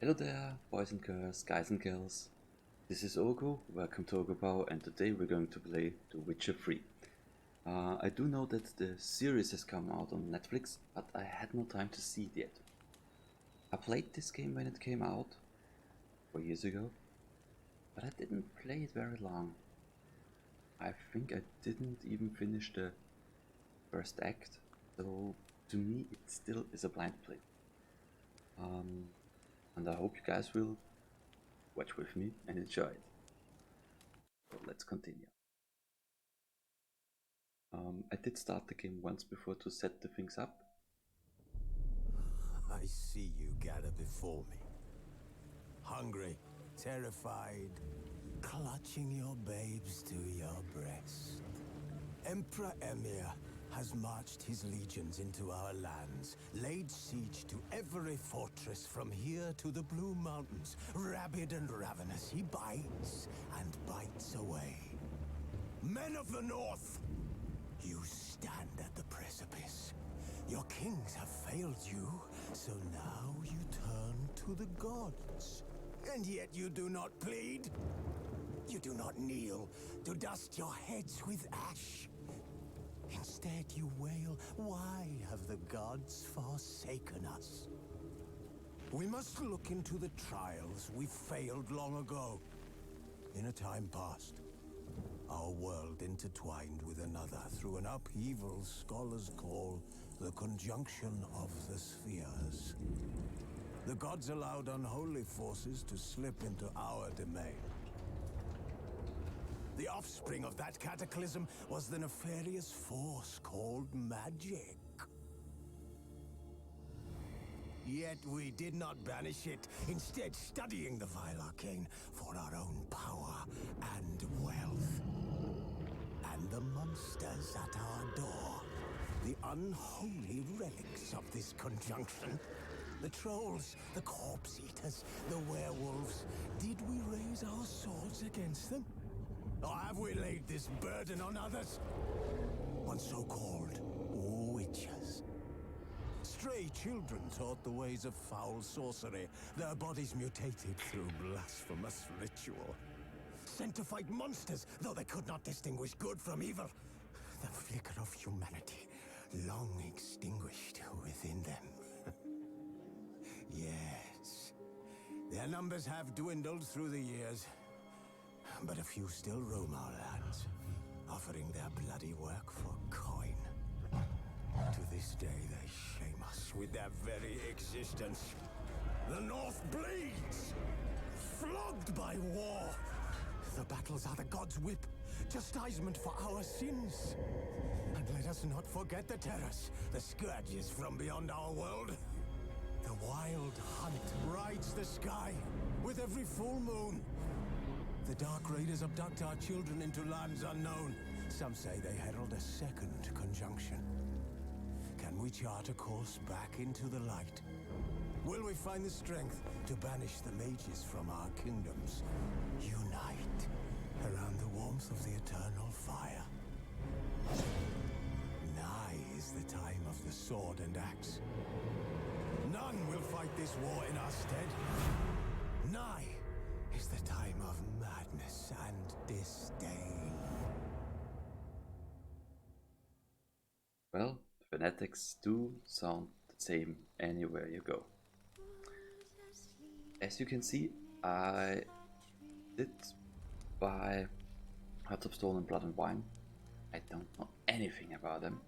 Hello there, boys and girls, guys and girls. This is Ogo, welcome to Ogobao, and today we're going to play The Witcher 3. I do know that the series has come out on Netflix, but I had no time to see it yet. I played this game when it came out, 4 years ago, but I didn't play it very long. I think I didn't even finish the first act, so to me it still is a blind play. And I hope you guys will watch with me and enjoy it. So let's continue. I did start the game once before to set the things up. I see you gather before me. Hungry, terrified, clutching your babes to your breast. Emperor Emir has marched his legions into our lands, laid siege to every fortress from here to the Blue Mountains. Rabid and ravenous, he bites and bites away. Men of the North, you stand at the precipice. Your kings have failed you, so now you turn to the gods. And yet you do not plead. You do not kneel to dust your heads with ash. Instead you wail, why have the gods forsaken us? We must look into the trials we failed long ago. In a time past, our world intertwined with another through an upheaval scholars call the conjunction of the spheres. The gods allowed unholy forces to slip into our domain. The offspring of that cataclysm was the nefarious force called magic. Yet we did not banish it, instead studying the vile arcane for our own power and wealth. And the monsters at our door, the unholy relics of this conjunction. The trolls, the corpse eaters, the werewolves. Did we raise our swords against them? Or have we laid this burden on others? On so-called witches. Stray children taught the ways of foul sorcery, their bodies mutated through blasphemous ritual. Sent to fight monsters, though they could not distinguish good from evil. The flicker of humanity, long extinguished within them. Yes, their numbers have dwindled through the years, but a few still roam our lands, offering their bloody work for coin. To this day, they shame us with their very existence. The North bleeds, flogged by war. The battles are the gods' whip, chastisement for our sins. And let us not forget the terrors, the scourges from beyond our world. The wild hunt rides the sky with every full moon. The Dark Raiders abduct our children into lands unknown. Some say they herald a second conjunction. Can we chart a course back into the light? Will we find the strength to banish the mages from our kingdoms? Unite around the warmth of the eternal fire. Nigh is the time of the sword and axe. None will fight this war in our stead. Nigh is the time of madness and disdain. Well, fanatics do sound the same anywhere you go. As you can see, I did buy Hearts of Stone and Blood and Wine. I don't know anything about them.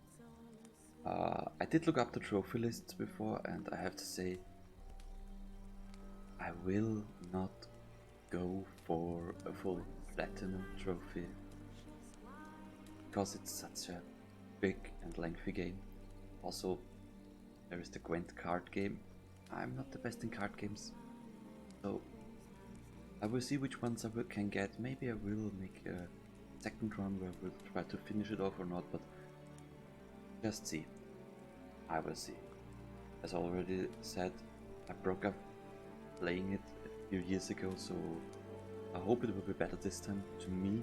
I did look up the trophy lists before, and I have to say, I will not go for a full platinum trophy because it's such a big and lengthy game. Also, there is the Gwent card game. I'm not the best in card games, so I will see which ones I can get. Maybe I will make a second run where I will try to finish it off or not, but just see. I will see. As I already said, I broke up playing it a few years ago, so I hope it will be better this time. To me,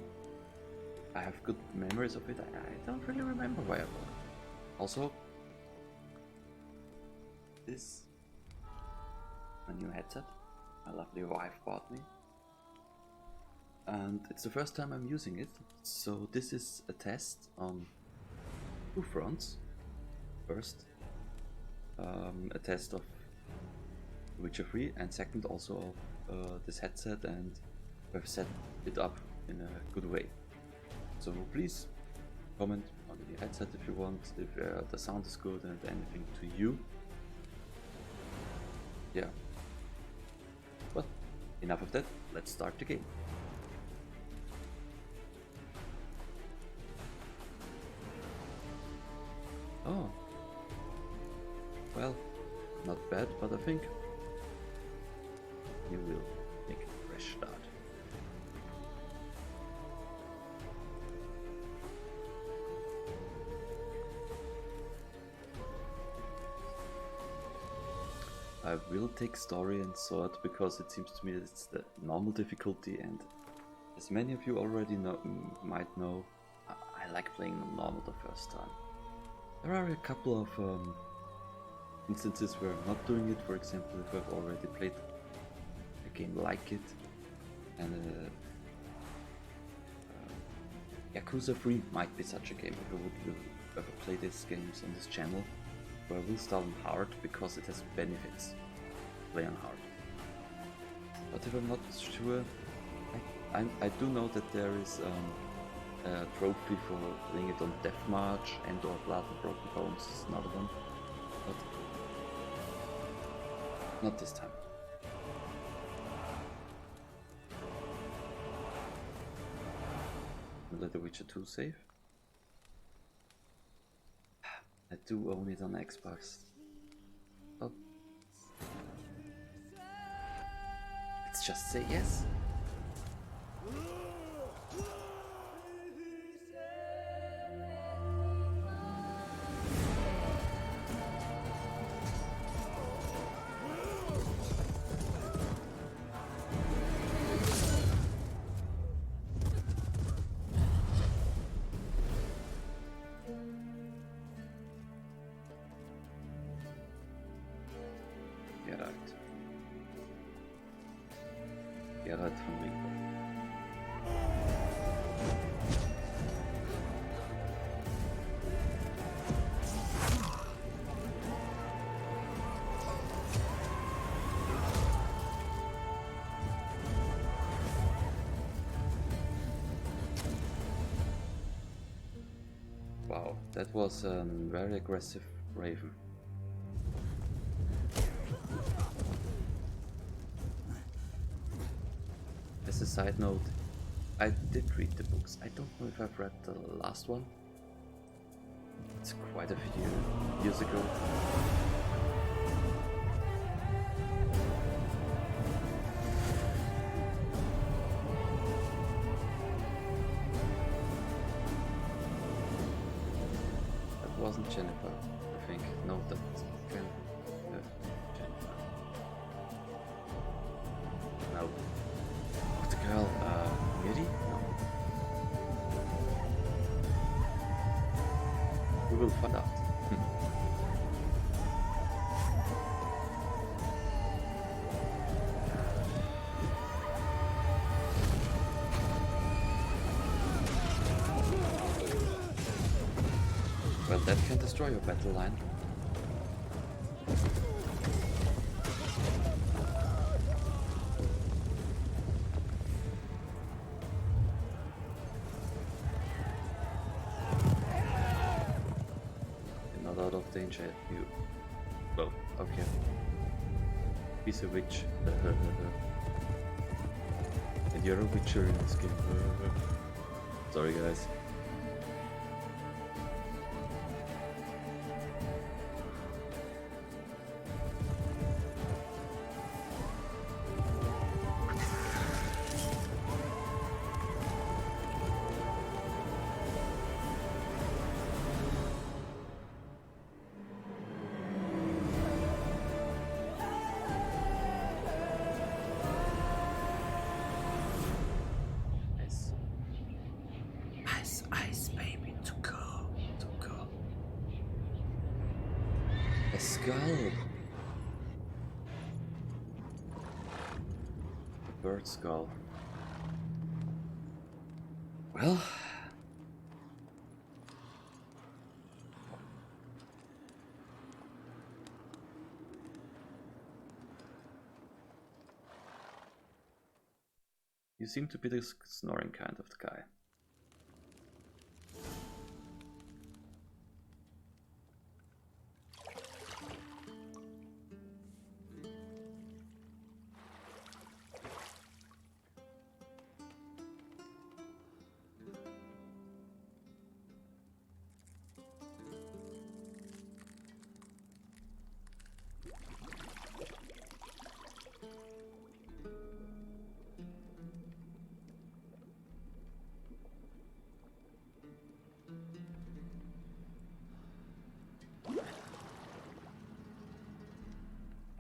I have good memories of it. I don't really remember why I bought it. Also, this a new headset. my lovely wife bought me. And it's the first time I'm using it, so this is a test on two fronts. First, a test of Witcher 3, and second also of this headset, and I've set it up in a good way. So please comment on the headset if you want, if the sound is good and anything to you. Yeah. But enough of that, let's start the game. Oh. Well, not bad, but I think you will make a fresh start. I will take story and sword because it seems to me that it's the normal difficulty, and as many of you already might know, I like playing on normal the first time. There are a couple of instances where I'm not doing it. For example, if I've already played a game like it, and Yakuza 3 might be such a game if I would ever play these games on this channel. I will start on hard because it has benefits to play on hard. But if I'm not sure, I do know that there is a trophy for playing it on Deathmarch and or Blood and Broken Bones is another one, but not this time. Let the Witcher 2 save. I do own it on Xbox. Oh. Let's just say yes. Geralt von Riva. Wow, that was a very aggressive Raven. As a side note, I did read the books. I don't know if I've read the last one. It's quite a few years ago. That wasn't Jennifer, I think. No, that can Jennifer. No. What the girl? Miri? No. We will find out. Well, that can destroy your battle line. You're not out of danger. You. Well, okay. He's a witch. And you're a witcher in this game. Sorry, guys. Skull. Bird skull. Well, you seem to be the snoring kind of the guy.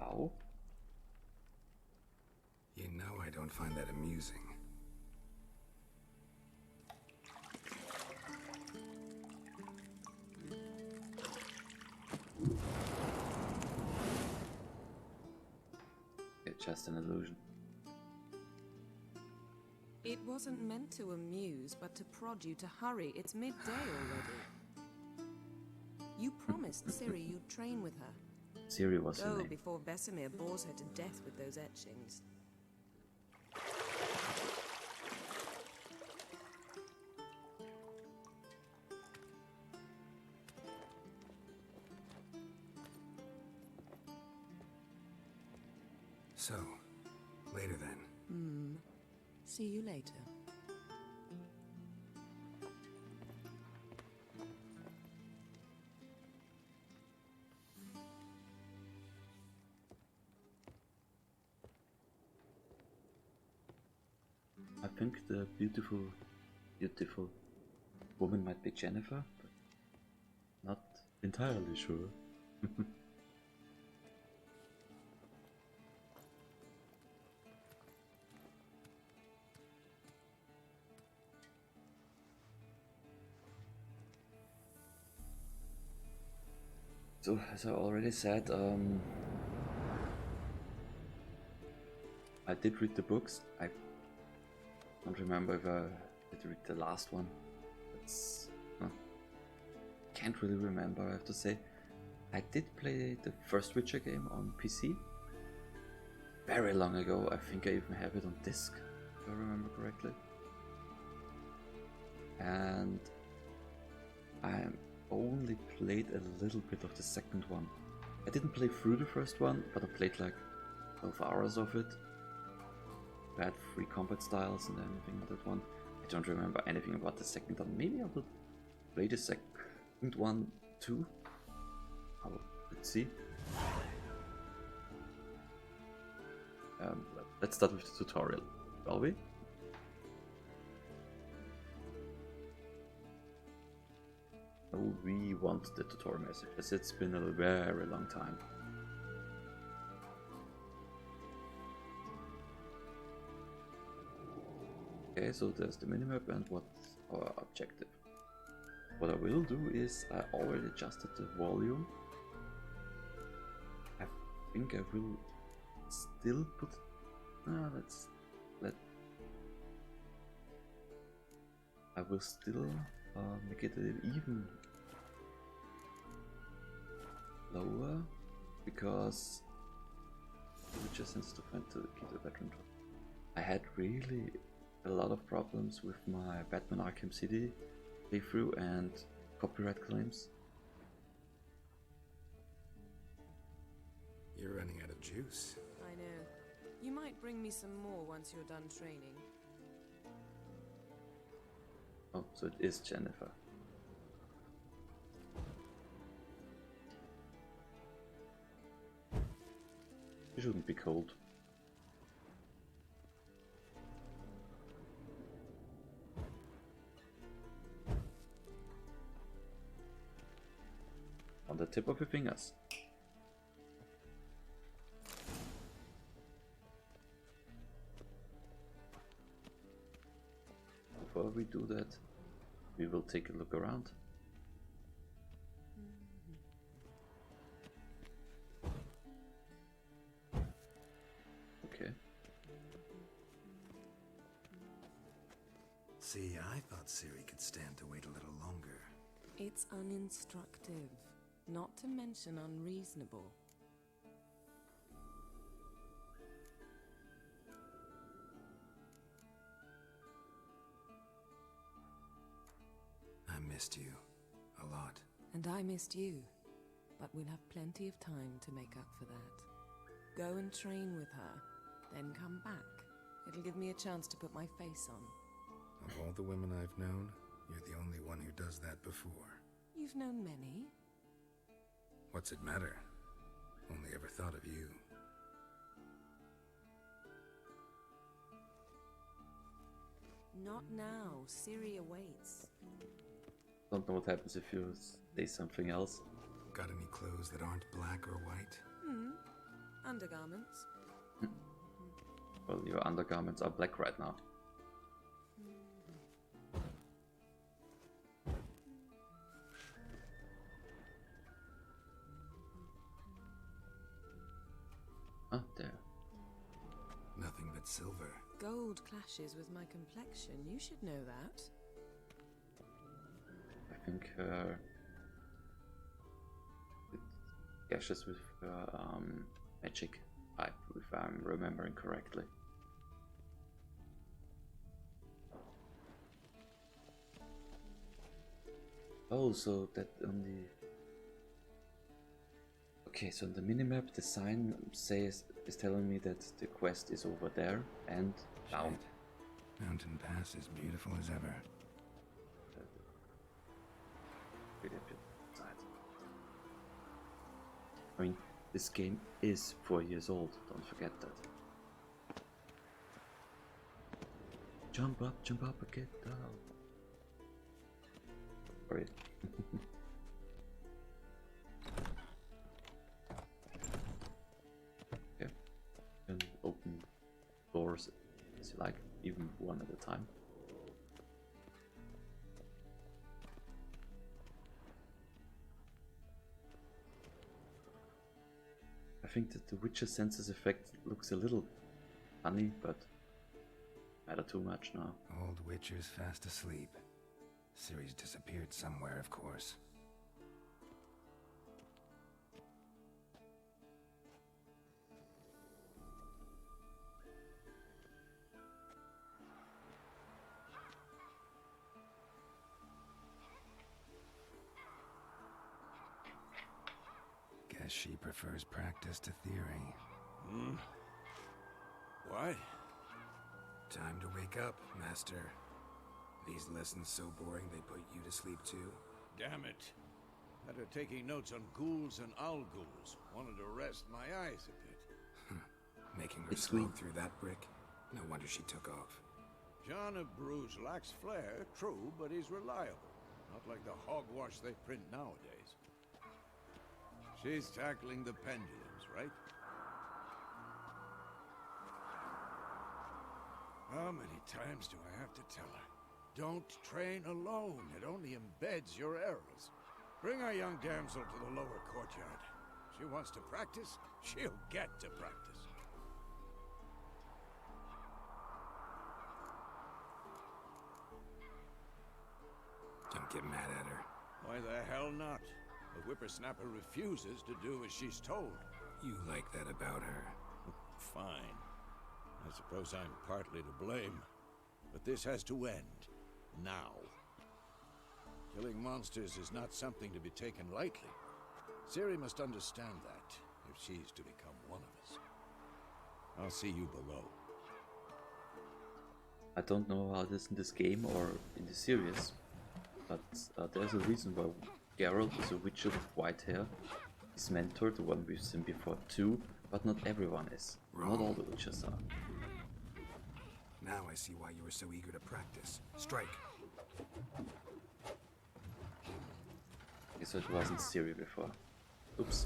Ow. You know I don't find that amusing. It's just an illusion. It wasn't meant to amuse, but to prod you to hurry. It's midday already. You promised Ciri you'd train with her. Ciri was her Go name. before Vesemir bores her to death with those etchings. So, later then. See you later. I think the beautiful woman might be Jennifer, but not entirely sure. So, as I already said, I did read the books. I don't remember if I did read the last one. It's can't really remember, I have to say. I did play the first Witcher game on PC very long ago. I think I even have it on disc, if I remember correctly. And I only played a little bit of the second one. I didn't play through the first one, but I played like 12 hours of it. I had 3 combat styles and everything on that one. I don't remember anything about the second one. Maybe I will play the second one too. Let's see. Let's start with the tutorial, shall we? Oh, we want the tutorial message, as it's been a very long time. Okay, so there's the minimap and what's our objective. What I will do is I already adjusted the volume. I think I will still put. I will still make it even lower because it just needs to find to keep the veteran drop. I had really a lot of problems with my Batman Arkham City playthrough and copyright claims. You're running out of juice. I know. You might bring me some more once you're done training. Oh, so it is Jennifer. She shouldn't be cold. On the tip of your fingers. Before we do that, we will take a look around. Okay. See, I thought Ciri could stand to wait a little longer. It's uninstructive, not to mention unreasonable. I missed you. A lot. And I missed you. But we'll have plenty of time to make up for that. Go and train with her, then come back. It'll give me a chance to put my face on. Of all the women I've known, you're the only one who does that before. You've known many. What's it matter? Only ever thought of you. Not now. Ciri awaits. Don't know what happens if you say something else. Got any clothes that aren't black or white? Undergarments. Well, your undergarments are black right now. Ah, there. Nothing but silver. Gold clashes with my complexion. You should know that. I think it clashes with magic type, if I'm remembering correctly. Oh, so that on the... Okay, so on the minimap the sign is telling me that the quest is over there and down. Shit. Mountain Pass is beautiful as ever. Really a bit side. I mean, this game is 4 years old, don't forget that. Jump up, and get down. Sorry. Okay. You can open doors as you like, even one at a time. I think that the Witcher senses effect looks a little funny, but matter too much now. Old Witcher's fast asleep. Ciri's disappeared somewhere, of course. Guess she prefers practice to theory. What? Time to wake up, Master. These lessons so boring they put you to sleep too? Damn it. After taking notes on ghouls and owl ghouls, wanted to rest my eyes a bit. Making her It's slow sweet. through that brick? No wonder she took off. John of Bruges lacks flair, true, but he's reliable. Not like the hogwash they print nowadays. She's tackling the pendulums, right? How many times do I have to tell her? Don't train alone. It only embeds your errors. Bring our young damsel to the lower courtyard. She wants to practice, she'll get to practice. Don't get mad at her. Why the hell not? The whippersnapper refuses to do as she's told. You like that about her. Fine. I suppose I'm partly to blame. But this has to end. Now. Killing monsters is not something to be taken lightly. Ciri must understand that, if she's to become one of us. I'll see you below. I don't know how it is in this game or in the series, but there's a reason why Geralt is a witcher with white hair. His mentor, the one we've seen before too, but not everyone is. Not all the witchers are. Now I see why you were so eager to practice. Strike. Okay, so it wasn't Ciri before. Oops.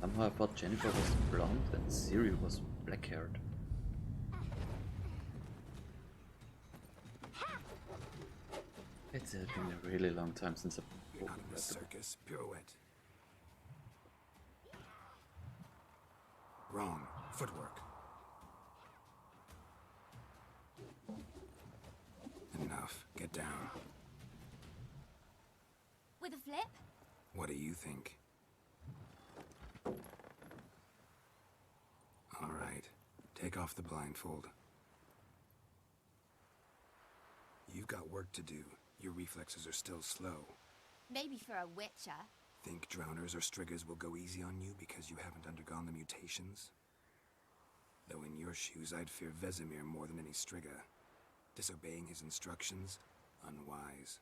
Somehow I thought Jennifer was blonde and Ciri was black-haired. It's been a really long time since I've You're not in the circus. Pirouette. Wrong. Footwork. enough. Get down. With a flip? What do you think? All right. Take off the blindfold. You've got work to do. Your reflexes are still slow. Maybe for a witcher. Think drowners or striggers will go easy on you because you haven't undergone the mutations? Though in your shoes, I'd fear Vesemir more than any strigger. Disobeying his instructions? Unwise.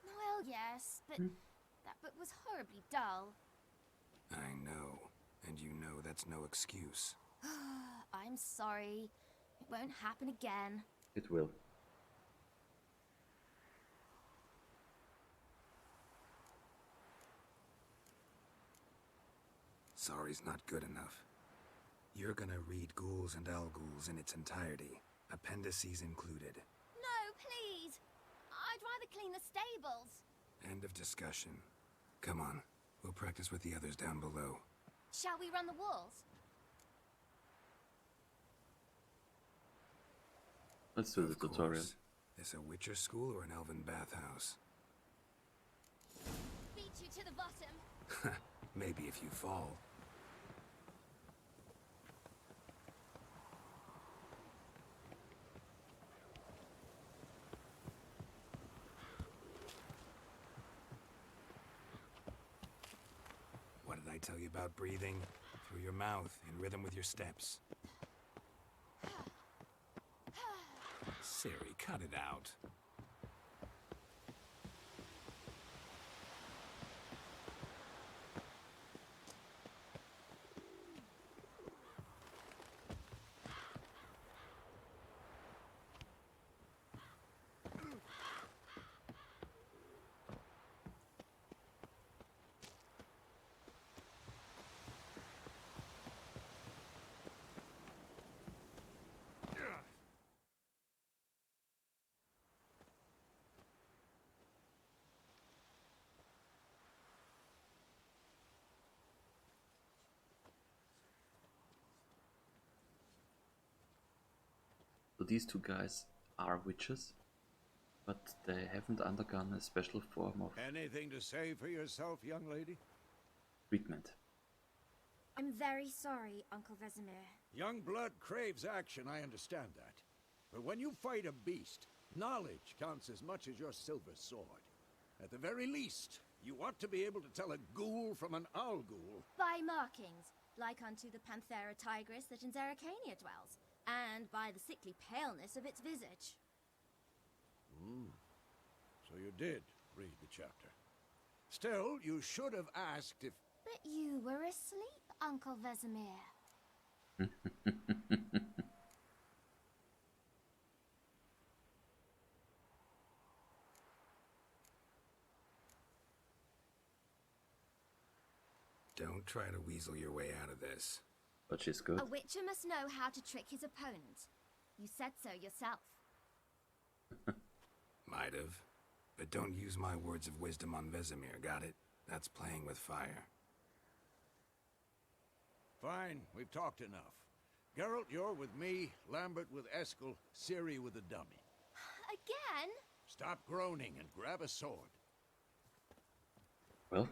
Well, yes, but that book was horribly dull. I know. And you know that's no excuse. I'm sorry. It won't happen again. It will. Sorry's not good enough. You're gonna read Ghouls and Al-Ghouls in its entirety, appendices included. No, please. I'd rather clean the stables. End of discussion. Come on, we'll practice with the others down below. Shall we run the walls? Let's do the Of course. tutorial. This a Witcher school or an elven bathhouse? Beat you to the bottom. Maybe if you fall. What did I tell you about breathing? Through your mouth, in rhythm with your steps. Siri, cut it out. So these two guys are witches, but they haven't undergone a special form of Anything to say for yourself, young lady? treatment. I'm very sorry, Uncle Vesemir. Young blood craves action, I understand that. But when you fight a beast, knowledge counts as much as your silver sword. At the very least, you ought to be able to tell a ghoul from an Al-Ghul. By markings, like unto the Panthera tigris that in Zerrikania dwells, and by the sickly paleness of its visage. So you did read the chapter. Still, you should have asked if... But you were asleep, Uncle Vesemir. Don't try to weasel your way out of this. But she's good. A witcher must know how to trick his opponent. You said so yourself. Might have. But don't use my words of wisdom on Vesemir, got it? That's playing with fire. Fine, we've talked enough. Geralt, you're with me, Lambert with Eskel, Ciri with the dummy. Again? Stop groaning and grab a sword. Well,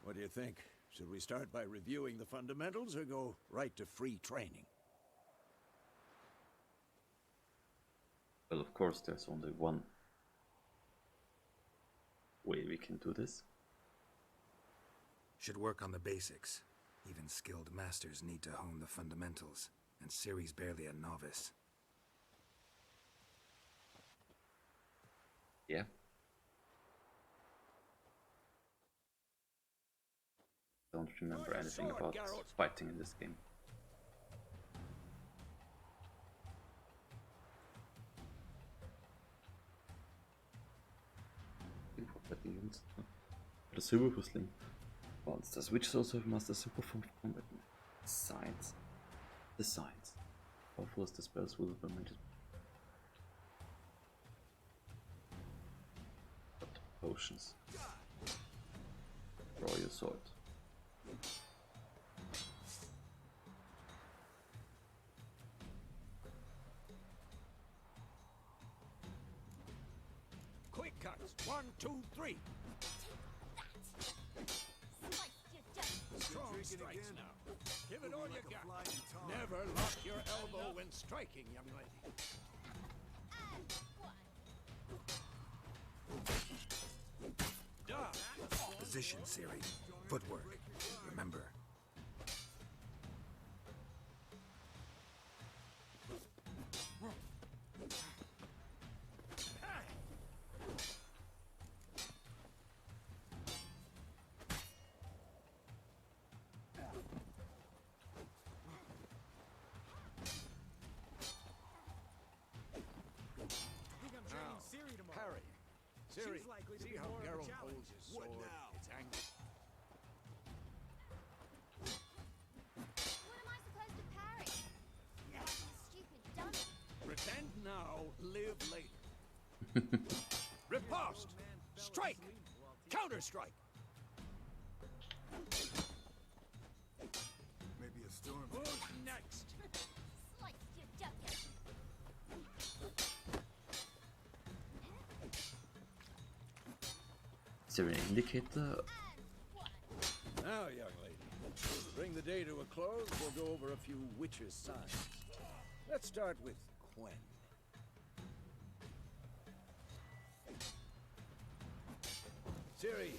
What do you think? Should we start by reviewing the fundamentals or go right to free training? well, of course, there's only one way we can do this. Should work on the basics. Even skilled masters need to hone the fundamentals, and Ciri's barely a novice. Yeah. Don't remember Draw your anything sword, about Geralt. fighting in this game. The Silberfussling. Monsters, which also master super form of combat. Science. The science. Powerful as the spells will be permitted. But potions. Draw your sword. Advance. 1, 2, 3. Slice your junk. Strong strikes now. Give it all you got. Never lock your elbow when striking, young lady. And one. Duh. Position, Siri. Footwork. Remember. Parry. Siri, see how Geralt holds his sword. It's angry. What am I supposed to parry? Like a stupid dummy. Pretend now, live later. Riposte! Strike! Counter-strike! Maybe a storm. Who's next? Slice your jacket. Is there an indicator? And one. Now, young lady, bring the day to a close. We'll go over a few witches' signs. Let's start with Quen. Ciri,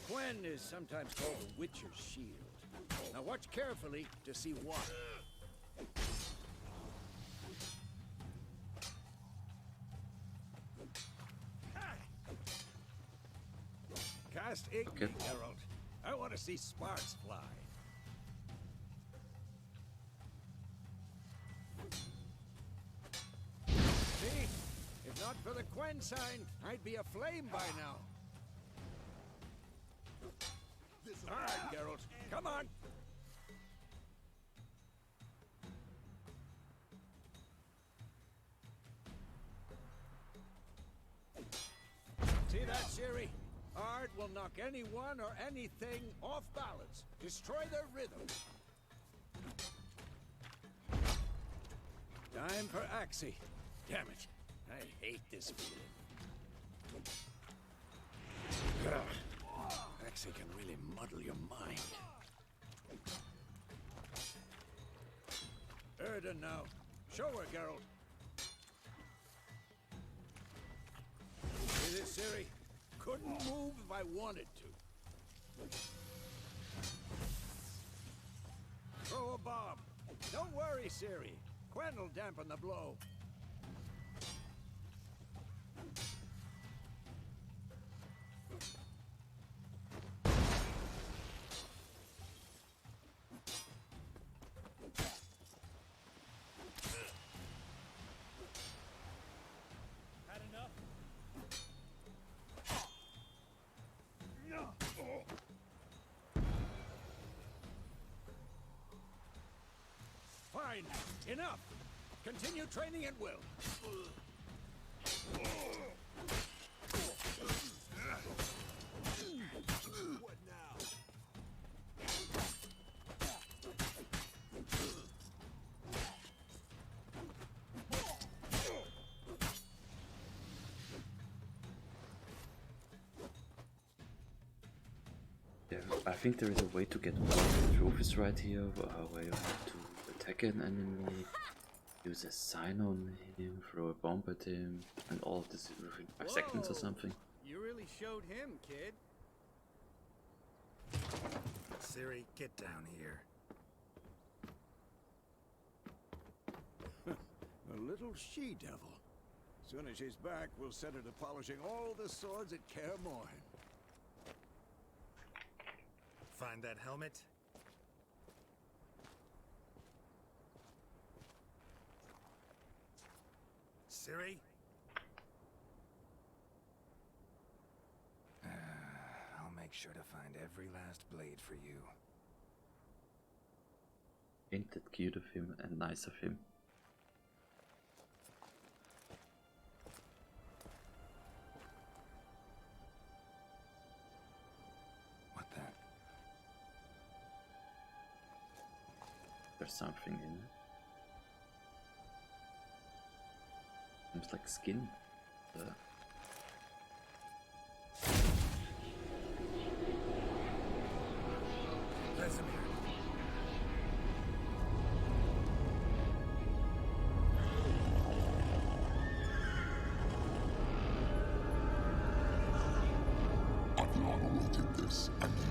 Quen is sometimes called the Witcher's Shield. Now watch carefully to see why. Cast Igni, Okay. Geralt. I want to see sparks fly. See? If not for the Quen sign, I'd be aflame by now. All right, Geralt. Come on. See that, Ciri? Art will knock anyone or anything off balance. Destroy their rhythm. Time for Axii. Damn it. I hate this feeling. Ugh. Axii can really muddle your mind. Erden now. Show her, Geralt. See this, Ciri? Couldn't move if I wanted to. Throw a bomb. Don't worry, Ciri. Quen will dampen the blow. Had enough? Fine. Enough. Continue training at will. What now? Yeah, I think there is a way to get all the trophies right here, where you have to attack an enemy, use a sign on him, throw a bomb at him, and all of this within 5 seconds or something. You really showed him, kid. Ciri, get down here. A little she-devil. Soon as she's back, we'll set her to polishing all the swords at Kaer Morhen. Find that helmet? Ciri? I'll make sure to find every last blade for you. Ain't that cute of him and nice of him? What the? There's something in it. Seems like skin. Vesemir. I've long awaited this, and